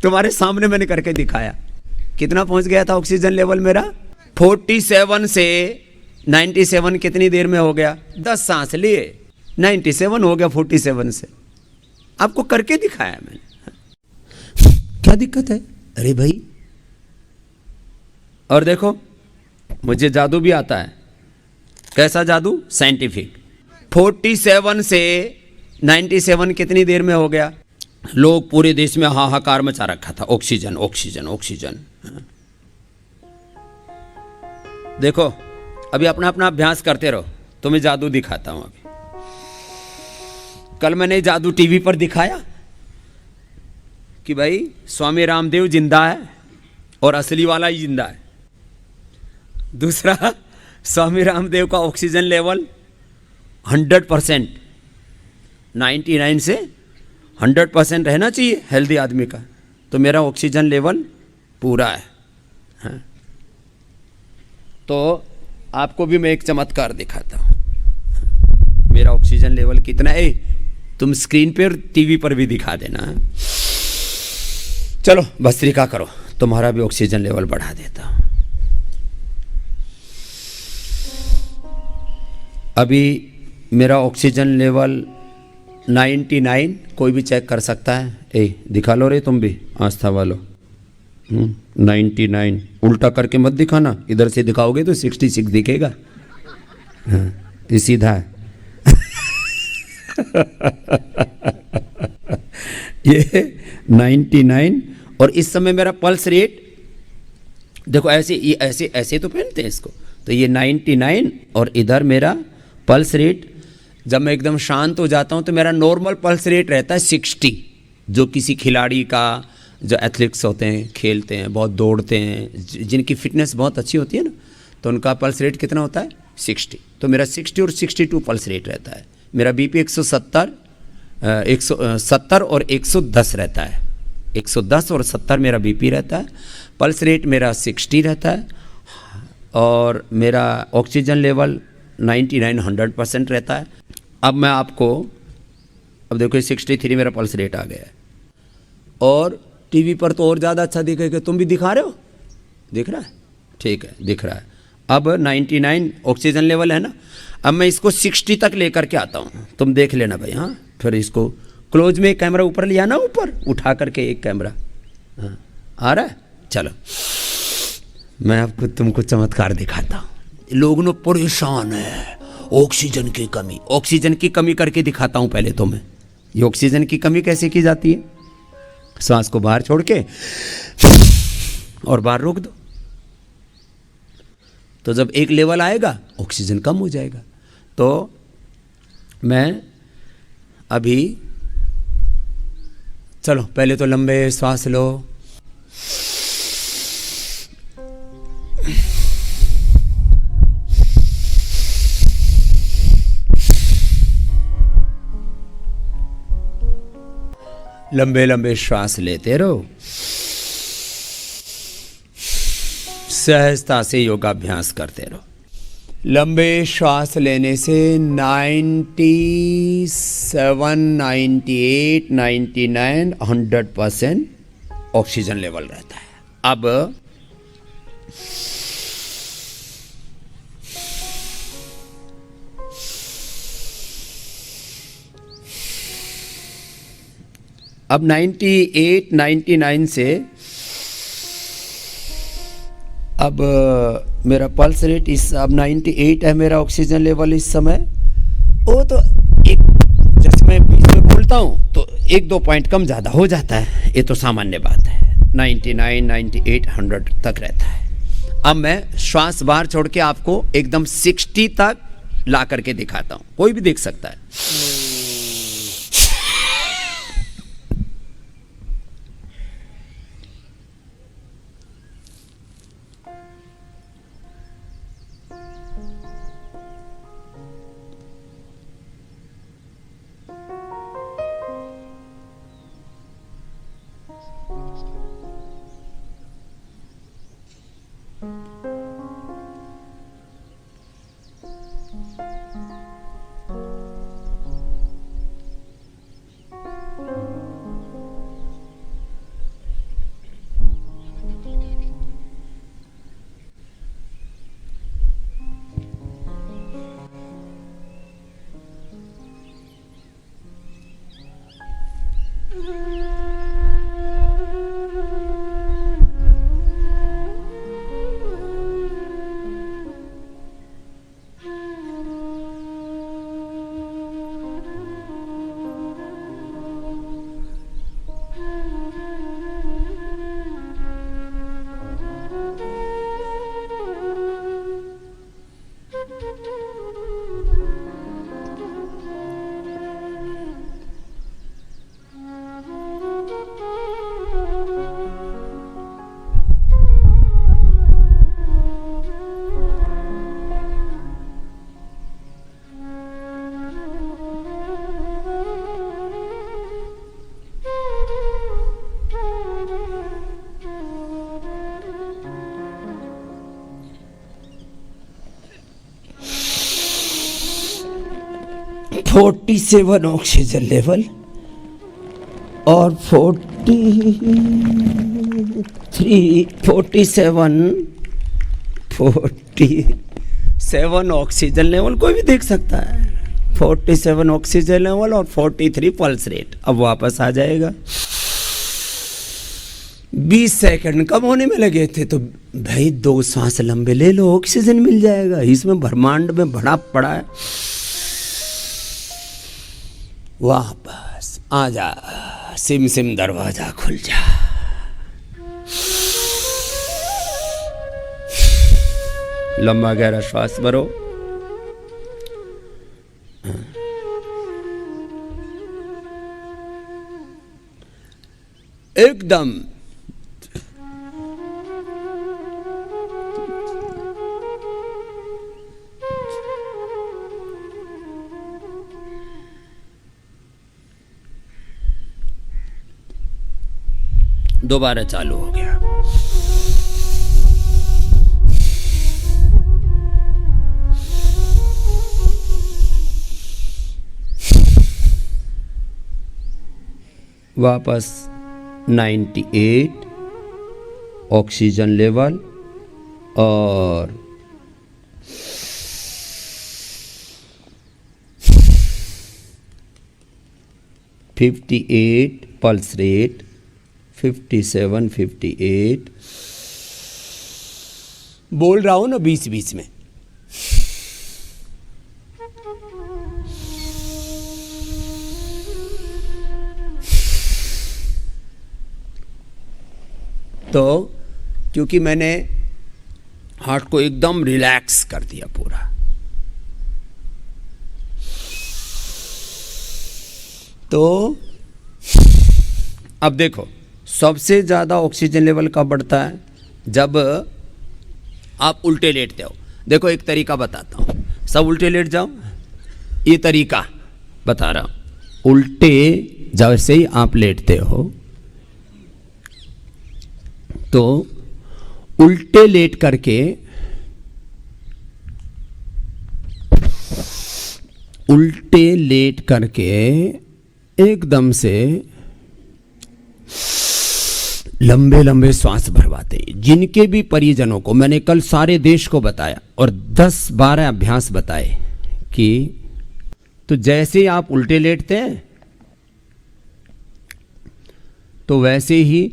तुम्हारे सामने मैंने करके दिखाया। कितना पहुंच गया था ऑक्सीजन लेवल मेरा? 47 से 97 कितनी देर में हो गया? 10 सांस लिए 97 हो गया 47 से। आपको करके दिखाया मैंने। क्या दिक्कत है? अरे भाई, और देखो मुझे जादू भी आता है। कैसा जादू? साइंटिफिक। 47 से 97 कितनी देर में हो गया? लोग पूरे देश में हाहाकार मचा रखा था, ऑक्सीजन ऑक्सीजन ऑक्सीजन। देखो अभी अपना अपना अभ्यास करते रहो, तुम्हें जादू दिखाता हूं। अभी कल मैंने जादू टीवी पर दिखाया कि भाई स्वामी रामदेव जिंदा है और असली वाला ही जिंदा है। दूसरा, स्वामी रामदेव का ऑक्सीजन लेवल 100%, 99 से 100% रहना चाहिए हेल्दी आदमी का। तो मेरा ऑक्सीजन लेवल पूरा है। हाँ। तो आपको भी मैं एक चमत्कार दिखाता हूँ। मेरा ऑक्सीजन लेवल कितना है तुम स्क्रीन पर टीवी पर भी दिखा देना। चलो भस्त्रिका करो, तुम्हारा भी ऑक्सीजन लेवल बढ़ा देता हूँ। अभी मेरा ऑक्सीजन लेवल 99, कोई भी चेक कर सकता है। दिखा लो रे तुम भी, आस्था वालों। 99 उल्टा करके मत दिखाना, इधर से दिखाओगे तो 66 दिखेगा। हाँ, ये सीधा है। ये 99। और इस समय मेरा पल्स रेट देखो, ऐसे ये ऐसे ऐसे तो पहनते हैं इसको। तो ये 99 और इधर मेरा पल्स रेट, जब मैं एकदम शांत हो जाता हूँ तो मेरा नॉर्मल पल्स रेट रहता है 60। जो किसी खिलाड़ी का, जो एथलीट्स होते हैं, खेलते हैं, बहुत दौड़ते हैं, जिनकी फिटनेस बहुत अच्छी होती है ना, तो उनका पल्स रेट कितना होता है? 60। तो मेरा 60 और 62 पल्स रेट रहता है। मेरा बीपी 170 और 110 रहता है। 110 और 70 मेरा बीपी रहता है। पल्स रेट मेरा 60 रहता है और मेरा ऑक्सीजन लेवल 99 100% रहता है। अब मैं आपको, अब देखो 63 मेरा पल्स रेट आ गया है। और टीवी पर तो और ज़्यादा अच्छा दिखेगा। तुम भी दिखा रहे हो? दिख रहा है? ठीक है, दिख रहा है। अब 99 ऑक्सीजन लेवल है ना। अब मैं इसको 60 तक लेकर के आता हूँ, तुम देख लेना भाई। हाँ, फिर इसको क्लोज में एक कैमरा ऊपर लिया ना, ऊपर उठा करके एक कैमरा। हाँ, आ रहा है? चलो मैं आपको तुमको चमत्कार दिखाता हूँ। लोग ना परेशान है, ऑक्सीजन की कमी। ऑक्सीजन की कमी करके दिखाता हूँ पहले तो मैं। ये ऑक्सीजन की कमी कैसे की जाती है? सांस को बाहर छोड़ के और बाहर रोक दो, तो जब एक लेवल आएगा ऑक्सीजन कम हो जाएगा। तो मैं अभी, चलो पहले तो लंबे सांस लो। लंबे लंबे श्वास लेते रहो। सहजता से योगाभ्यास करते रहो। लंबे श्वास लेने से 97, 98, 99, 100% ऑक्सीजन लेवल रहता है। अब 98, 99 से अब मेरा पल्स रेट अब 98 है मेरा ऑक्सीजन लेवल इस समय। वो तो एक, जैसे मैं बीच में बोलता हूँ तो 1-2 पॉइंट कम ज़्यादा हो जाता है, ये तो सामान्य बात है। 99, 98, 100 तक रहता है। अब मैं श्वास बाहर छोड़ के आपको एकदम 60 तक ला करके दिखाता हूँ, कोई भी देख सकता है। 47 ऑक्सीजन लेवल और 47 ऑक्सीजन लेवल कोई भी देख सकता है। 47 ऑक्सीजन लेवल और 43 पल्स रेट। अब वापस आ जाएगा। 20 सेकंड कम होने में लगे थे, तो भाई 2 सांस लंबे ले लो, ऑक्सीजन मिल जाएगा। इसमें ब्रह्मांड में बड़ा पड़ा है। वापस आ जा, सिम सिम दरवाजा खुल जा। लंबा गहरा श्वास भरो। एकदम दोबारा चालू हो गया। वापस 98 ऑक्सीजन लेवल और 58 पल्स रेट। 57 58 बोल रहा हूं ना बीच बीच में। तो क्योंकि मैंने हार्ट को एकदम रिलैक्स कर दिया पूरा, तो अब देखो सबसे ज़्यादा ऑक्सीजन लेवल कब बढ़ता है? जब आप उल्टे लेटते हो। देखो एक तरीका बताता हूँ, सब उल्टे लेट जाओ। ये तरीका बता रहा हूँ। उल्टे जैसे ही आप लेटते हो तो उल्टे लेट करके एकदम से लंबे लंबे श्वास भरवाते हैं। जिनके भी परिजनों को मैंने कल सारे देश को बताया और 10-12 अभ्यास बताए कि तो जैसे ही आप उल्टे लेटते हैं तो वैसे ही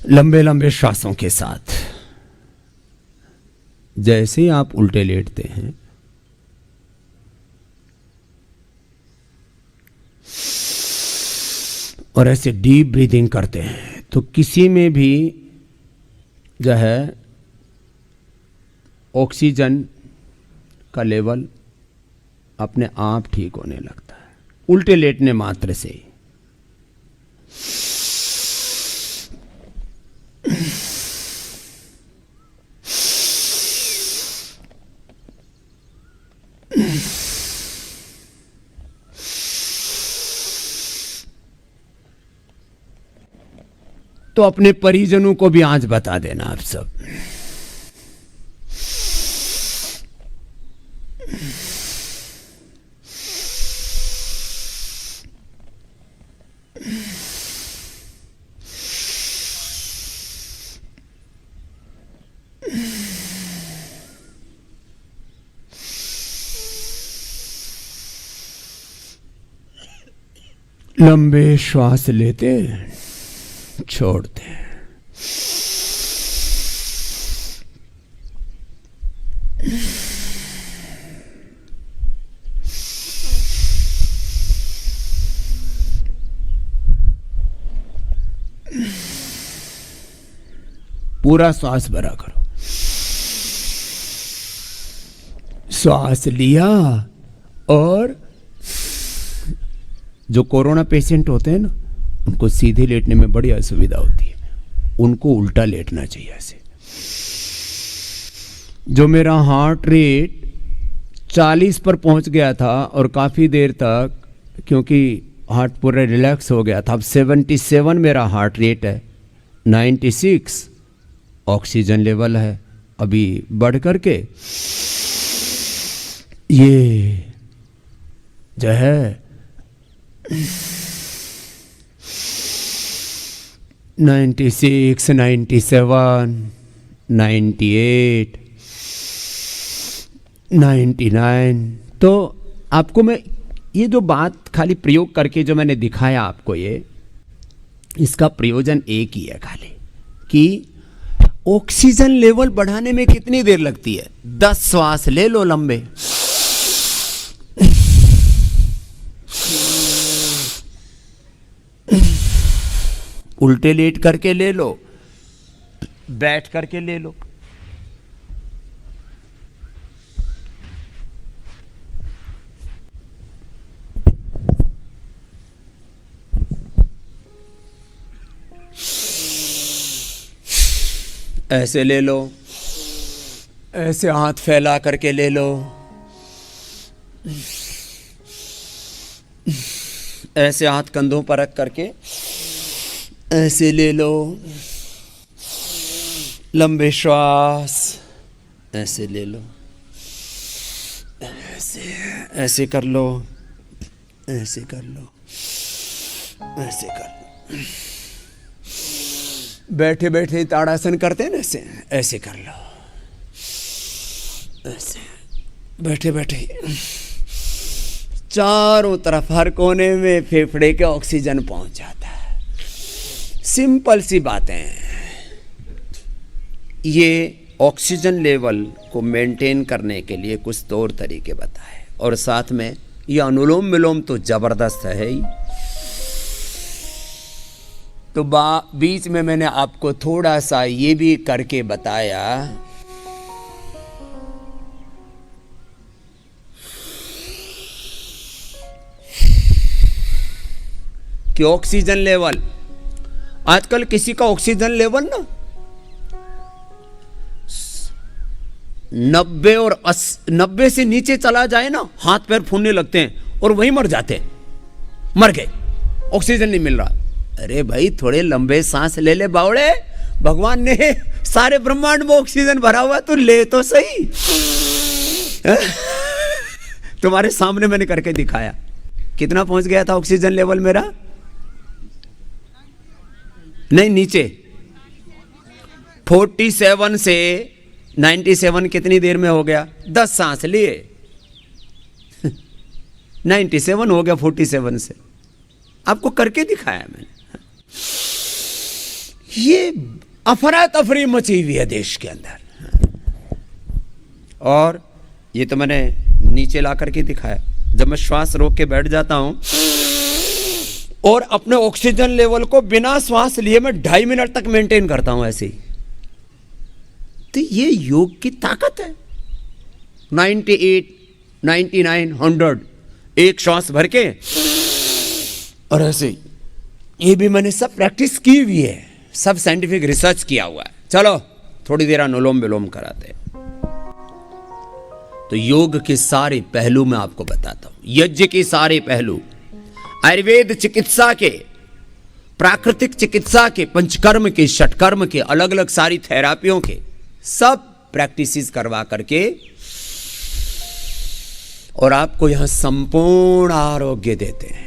लंबे लंबे श्वासों के साथ जैसे ही आप उल्टे लेटते हैं और ऐसे डीप ब्रीदिंग करते हैं तो किसी में भी जो है ऑक्सीजन का लेवल अपने आप ठीक होने लगता है उल्टे लेटने मात्र से ही। तो अपने परिजनों को भी आज बता देना आप सब। लंबे श्वास लेते छोड़ते हैं। पूरा श्वास भरा करो। श्वास लिया और जो कोरोना पेशेंट होते हैं ना उनको सीधे लेटने में बड़ी असुविधा होती है, उनको उल्टा लेटना चाहिए ऐसे। जो मेरा हार्ट रेट 40 पर पहुंच गया था और काफ़ी देर तक क्योंकि हार्ट पूरा रिलैक्स हो गया था, अब 77 मेरा हार्ट रेट है, 96 ऑक्सीजन लेवल है। अभी बढ़ करके ये जो है 96, 97, 98, 99। तो आपको मैं ये जो बात खाली प्रयोग करके जो मैंने दिखाया आपको, ये इसका प्रयोजन एक ही है खाली कि ऑक्सीजन लेवल बढ़ाने में कितनी देर लगती है। 10 श्वास ले लो लंबे, उल्टे लेट करके ले लो, बैठ करके ले लो। ऐसे ले लो, ऐसे हाथ फैला करके ले लो, ऐसे हाथ कंधों पर रख करके ऐसे ले लो, लंबे श्वास ऐसे ले लो, ऐसे ऐसे कर लो, ऐसे कर लो, ऐसे कर लो। बैठे बैठे ताड़ासन करते हैं ना, ऐसे ऐसे कर लो, ऐसे बैठे बैठे चारों तरफ हर कोने में फेफड़े के ऑक्सीजन पहुंच जाता है। सिंपल सी बातें हैं। ये ऑक्सीजन लेवल को मेंटेन करने के लिए कुछ तौर तरीके बताए, और साथ में ये अनुलोम विलोम तो जबरदस्त है ही। तो बीच में मैंने आपको थोड़ा सा ये भी करके बताया कि ऑक्सीजन लेवल, आजकल किसी का ऑक्सीजन लेवल ना 90 और 90 से नीचे चला जाए ना, हाथ पैर फूलने लगते हैं और वहीं मर जाते हैं, मर गए, ऑक्सीजन नहीं मिल रहा। अरे भाई थोड़े लंबे सांस ले ले बावड़े, भगवान ने सारे ब्रह्मांड में ऑक्सीजन भरा हुआ, तो ले तो सही। तुम्हारे सामने मैंने करके दिखाया कितना पहुंच गया था ऑक्सीजन लेवल मेरा। नहीं, नीचे 47 से 97 कितनी देर में हो गया? 10 सांस लिए 97 हो गया 47 से। आपको करके दिखाया मैंने। ये अफरा तफरी मची हुई है देश के अंदर, और ये तो मैंने नीचे ला करके दिखाया। जब मैं श्वास रोक के बैठ जाता हूं और अपने ऑक्सीजन लेवल को बिना श्वास लिए मैं 2.5 मिनट तक मेंटेन करता हूं ऐसे ही, तो ये योग की ताकत है। 98, 99, 100 एक श्वास भर के, और ऐसे ही ये भी मैंने सब प्रैक्टिस की हुई है, सब साइंटिफिक रिसर्च किया हुआ है। चलो थोड़ी देर अनुलोम विलोम कराते हैं। तो योग के सारे पहलू मैं आपको बताता हूं, यज्ञ के सारे पहलू, आयुर्वेद चिकित्सा के, प्राकृतिक चिकित्सा के, पंचकर्म के, षटकर्म के, अलग अलग सारी थेरापियों के, सब प्रैक्टिसेस करवा करके और आपको यहां संपूर्ण आरोग्य देते हैं।